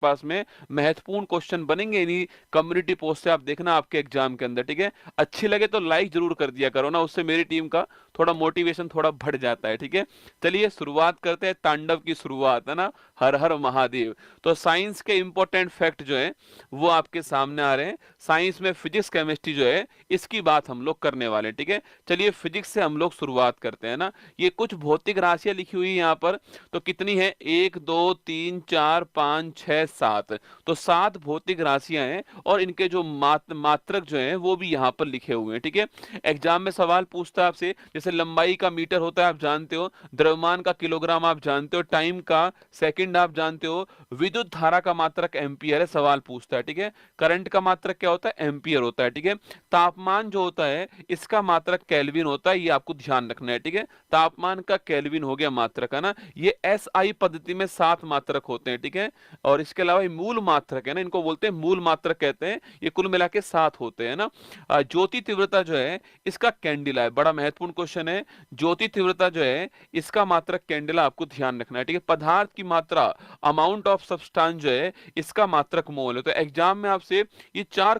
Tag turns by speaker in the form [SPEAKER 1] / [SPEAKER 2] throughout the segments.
[SPEAKER 1] पास में महत्वपूर्ण क्वेश्चन बनेंगे इन्हीं कम्युनिटी पोस्ट से, आप देखना आपके एग्जाम के अंदर, ठीक है। अच्छी लगे तो लाइक जरूर कर दिया करो ना, उससे मेरी टीम का थोड़ा मोटिवेशन थोड़ा बढ़ जाता है, ठीक है। चलिए शुरुआत करते हैं, तांडव की शुरुआत है ना, हर हर महादेव। तो साइंस के इंपॉर्टेंट फैक्ट जो है वो आपके सामने आ रहे हैं। साइंस में फिजिक्स केमिस्ट्री जो है इसकी बात हम लोग करने वाले हैं, ठीक है। चलिए फिजिक्स से हम लोग शुरुआत करते हैं ना। ये कुछ भौतिक राशियां लिखी हुई है यहाँ पर, तो कितनी है, 1 2 3 4 5 6 7, तो 7 भौतिक राशियां हैं और इनके जो मात्रक जो हैं वो भी यहाँ पर लिखे हुए हैं, ठीक है। एग्जाम में सवाल पूछता है आपसे, जैसे लंबाई का मीटर होता है आप जानते हो, द्रव्यमान का किलोग्राम आप जानते हो, टाइम का सेकंड आप जानते हो, विद्युत धारा का मात्रक एम्पियर है, सवाल पूछता है, ठीक है। करंट का मात्रक क्या होता है, एम्पियर होता है, ठीक है। तापमान जो होता है इसका मात्रक केल्विन होता है, ये आपको ध्यान रखना है, ठीक है। तापमान का केल्विन हो गया मात्रक, है ना। ये एसआई पद्धति में 7 मात्रक होते हैं, ठीक है। और इसके अलावा ये मूल मात्रक है ना, इनको बोलते हैं मूल मात्रक कहते हैं, ये कुल मिला के 7 होते हैं ना। ज्योति तीव्रता जो है इसका कैंडिला है, बड़ा महत्वपूर्ण क्वेश्चन है। ज्योति तीव्रता जो है इसका मात्रक कैंडिला, आपको ध्यान रखना है, ठीक है। पदार्थ की मात्रा, अमाउंट ऑफ सब्सटेंस जो है इसका मात्रक मोल है। तो एग्जाम में आपसे ये 4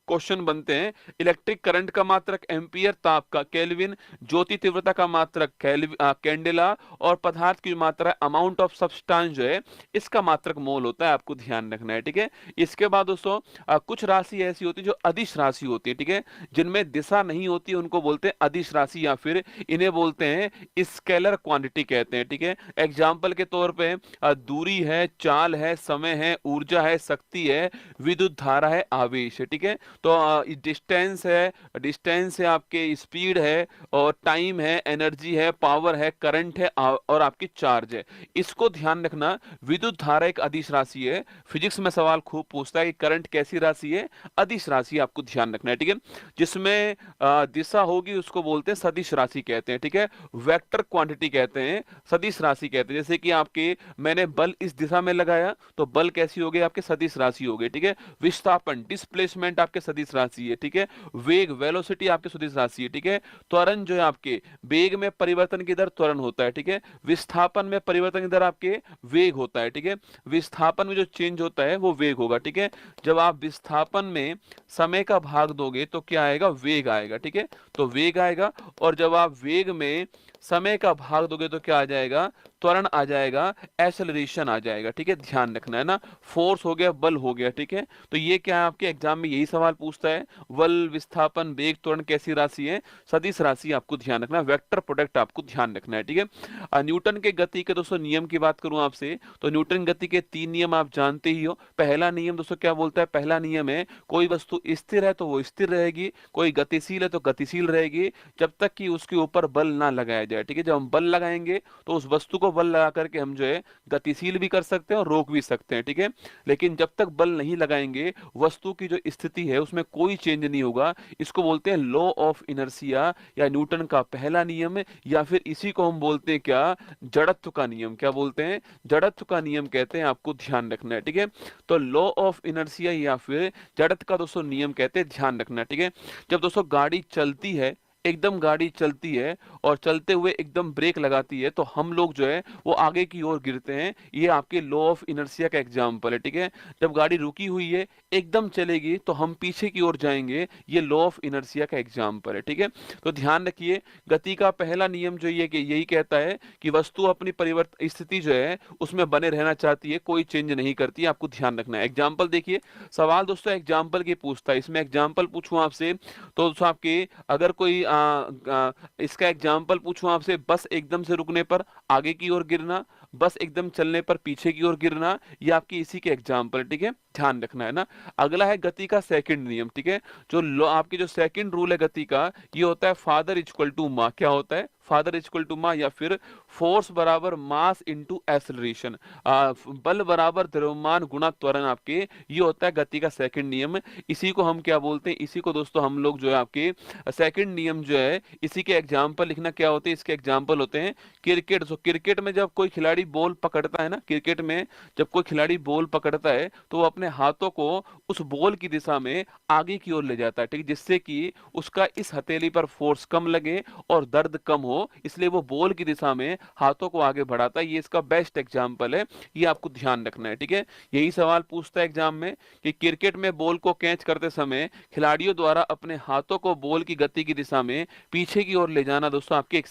[SPEAKER 1] क्वेश्चन बनते हैं। इलेक्ट्रिक करंट का मात्रक एम्पियर, ताप का केल्विन, ज्योति तीव्रता का मात्रक कैंडेला, और पदार्थ की मात्रा अमाउंट ऑफ सब्सटेंस जो है इसका मात्रक मोल होता है, आपको ध्यान रखना है, ठीक है। इसके बाद दोस्तों कुछ राशि ऐसी होती है जो अदिश राशि होती है, ठीक है, जिनमें दिशा नहीं होती, उनको बोलते हैं अदिश राशि, या फिर इन्हें बोलते हैं स्केलर क्वांटिटी कहते हैं, ठीक है। एग्जाम्पल के तौर पे दूरी है, चाल है, समय है, ऊर्जा है, शक्ति है, विद्युत धारा है, आवेश है, ठीक है। तो डिस्टेंस है आपके, स्पीड है, और टाइम है, एनर्जी है, पावर है, करंट है, और आपकी चार्ज है। इसको ध्यान रखना। विद्युत धारा एक अदिश राशि है। फिजिक्स में सवाल खूब पूछता है कि करंट कैसी राशि है, अदिश राशि, आपको ध्यान रखना है, ठीक है। जिसमें दिशा होगी उसको बोलते हैं सदिश राशि कहते हैं, ठीक है। वेक्टर क्वांटिटी कहते हैं, सदिश राशि कहते हैं। जैसे कि आपके, मैंने बल इस दिशा में लगाया तो बल कैसी हो गई, आपके सदिश राशि हो गई, ठीक है। विस्थापन, डिस्प्लेसमेंट आपके सदिश राशि है, ठीक है। वेग, वेलोसिटी आपके सदिश राशि है, ठीक है। त्वरण जो है आपके, वेग में परिवर्तन की दर त्वरण होता है, ठीक है। विस्थापन में परिवर्तन की दर आपके वेग होता है, ठीक है। विस्थापन में जो चेंज होता है वो वेग होगा, ठीक है। जब आप विस्थापन में समय का भाग दोगे तो क्या आएगा, वेग आएगा, ठीक है। तो वेग आएगा, और जब आप वेग में समय का भाग दोगे तो क्या आ जाएगा, त्वरण आ जाएगा, एक्सेलरेशन आ जाएगा, ठीक है। ध्यान रखना है ना। फोर्स हो गया, बल हो गया, ठीक है। तो ये क्या है, आपके एग्जाम में यही सवाल पूछता है। बल, विस्थापन, वेग, त्वरण कैसी राशि है, सदिश राशि, आपको ध्यान रखना। वेक्टर प्रोडक्ट आपको ध्यान रखना है, ठीक है। न्यूटन के गति के दोस्तों नियम की बात करूं आपसे, तो न्यूटन गति के 3 नियम आप जानते ही हो। पहला नियम दोस्तों क्या बोलता है, पहला नियम है कोई वस्तु स्थिर है तो वो स्थिर रहेगी, कोई गतिशील है तो गतिशील रहेगी, जब तक कि उसके ऊपर बल ना लगाया जाए, ठीक है। जब हम बल लगाएंगे तो उस वस्तु को बल लगा करके हम जो है गतिशील भी कर सकते हैं और रोक भी सकते हैं, ठीक है। लेकिन जब तक बल नहीं लगाएंगे वस्तु की जो स्थिति है उसमें कोई चेंज नहीं होगा। इसको बोलते हैं लॉ ऑफ इनर्शिया, या न्यूटन का पहला नियम, या फिर इसी को हम बोलते हैं क्या, जड़त्व का नियम। क्या बोलते हैं, जड़त्व का नियम कहते हैं, आपको ध्यान रखना है, ठीक है। तो लॉ ऑफ इनर्शिया या फिर जड़त्व का दोस्तों नियम कहते हैं, ध्यान रखना है, ठीक है। जब दोस्तों गाड़ी चलती है, एकदम गाड़ी चलती है और चलते हुए एकदम ब्रेक लगाती है, तो हम लोग जो है वो आगे की ओर गिरते हैं। ये आपके लॉ ऑफ इनर्शिया का एग्जांपल है, ठीक है। जब गाड़ी रुकी हुई है, एकदम चलेगी तो हम पीछे की ओर जाएंगे, ये लॉ ऑफ इनर्शिया का एग्जांपल है, ठीक है। तो ध्यान रखिए, गति का पहला नियम जो ये कि यही कहता है कि वस्तु अपनी परिवर्तन स्थिति जो है उसमें बने रहना चाहती है, कोई चेंज नहीं करती है, आपको ध्यान रखना है। एग्जाम्पल देखिए, सवाल दोस्तों एग्जाम्पल की पूछता है। इसमें एग्जाम्पल पूछूं आपसे, तो दोस्तों आपके, अगर कोई इसका एग्जाम्पल पूछूं आपसे, बस एकदम से रुकने पर आगे की ओर गिरना, बस एकदम चलने पर पीछे की ओर गिरना, ये आपकी इसी के एग्जाम्पल, ठीक है। ध्यान रखना है ना। अगला है गति का सेकंड नियम, ठीक है। जो आपकी जो सेकंड रूल है गति का, ये होता है फादर इक्वल टू मा। क्या होता है, फादर इक्वल टू मा, या फिर फोर्स बराबर मास इनटू एक्सेलरेशन, बल बराबर द्रव्यमान गुणा त्वरण, आपके ये होता है गति का सेकंड नियम। इसी को हम क्या बोलते हैं, इसी को दोस्तों हम लोग जो है आपके सेकंड नियम जो है, इसी के एग्जाम्पल लिखना। क्या होते हैं इसके एग्जाम्पल, होते हैं क्रिकेट। तो क्रिकेट में जब कोई खिलाड़ी बॉल पकड़ता है ना, क्रिकेट में जब कोई खिलाड़ी बॉल पकड़ता है तो वो अपने हाथों को उस बॉल की दिशा में आगे की ओर ले जाता है, ठीक है, जिससे कि उसका इस हथेली पर फोर्स कम लगे और दर्द कम हो, हो, इसलिए वो बॉल की दिशा में हाथों को आगे बढ़ाता है। ये इसका बेस्ट एग्जाम्पल है, ये आपको ध्यान रखना है, ठीक है। यही सवाल पूछता है एग्जाम में कि क्रिकेट में बॉल को कैच करते समय खिलाड़ियों द्वारा अपने हाथों को बॉल की गति की दिशा में पीछे की ओर ले जाना दोस्तों आपके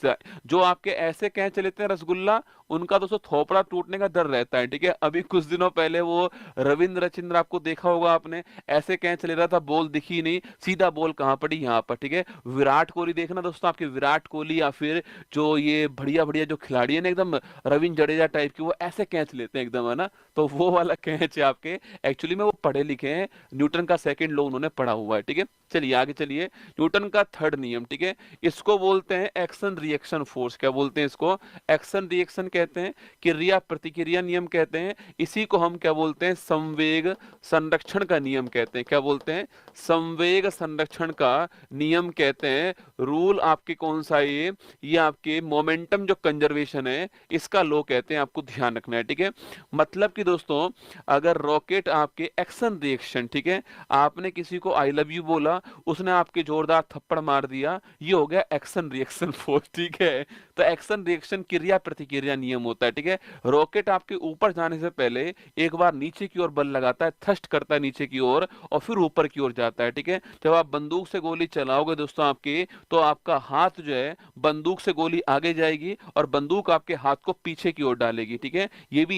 [SPEAKER 1] जो आपके ऐसे कैच लेते हैं रसगुल्ला, उनका दोस्तों थोपड़ा टूटने का डर रहता है, ठीक है। अभी कुछ दिनों पहले वो रविंद्र रचिंद्र, आपको देखा होगा आपने, ऐसे कैच ले रहा था, बॉल दिखी नहीं, सीधा बॉल कहां पड़ी, यहाँ पर, ठीक है। विराट कोहली देखना दोस्तों, आपके विराट कोहली या फिर जो ये बढ़िया बढ़िया जो खिलाड़ी है ना, एकदम रविंद्र जडेजा टाइप के, वो ऐसे कैच लेते हैं एकदम, है ना। तो वो वाला कैच है आपके, एक्चुअली में वो पढ़े लिखे हैं, न्यूटन का सेकंड लॉ उन्होंने पढ़ा हुआ है, ठीक है। चलिए आगे चलिए, न्यूटन का थर्ड नियम, ठीक है, इसको बोलते हैं एक्शन रिएक्शन फोर्स। क्या बोलते हैं इसको? एक्शन रिएक्शन कहते हैं, क्रिया प्रतिक्रिया नियम कहते हैं। इसी को हम क्या बोलते हैं? संवेग संरक्षण का नियम कहते हैं। क्या बोलते हैं? संवेग संरक्षण का नियम कहते हैं। रूल आपके कौन सा है ये आपके मोमेंटम जो कंजर्वेशन है इसका लॉ कहते हैं, आपको ध्यान रखना है, ठीक है। मतलब कि दोस्तों, अगर रॉकेट आपके एक्शन रिएक्शन, ठीक है, आपने किसी को आई लव यू बोला, उसने आपके जोरदार थप्पड़ मार दिया, ये हो गया एक्शन रिएक्शन फोर्स, ठीक है। तो एक्शन रिएक्शन क्रिया प्रतिक्रिया नियम होता है, ठीक है। रॉकेट आपके ऊपर जाने से पहले एक बार नीचे की ओर बल लगाता है, थ्रस्ट करता है नीचे की ओर, और फिर ऊपर की ओर जाता है, ठीक है। जब आप बंदूक से गोली चलाओगे दोस्तों आपके, तो आपका हाथ जो है, बंदूक से गोली आगे जाएगी और बंदूक आपके हाथ को पीछे की ओर डालेगी, ठीक है। ये भी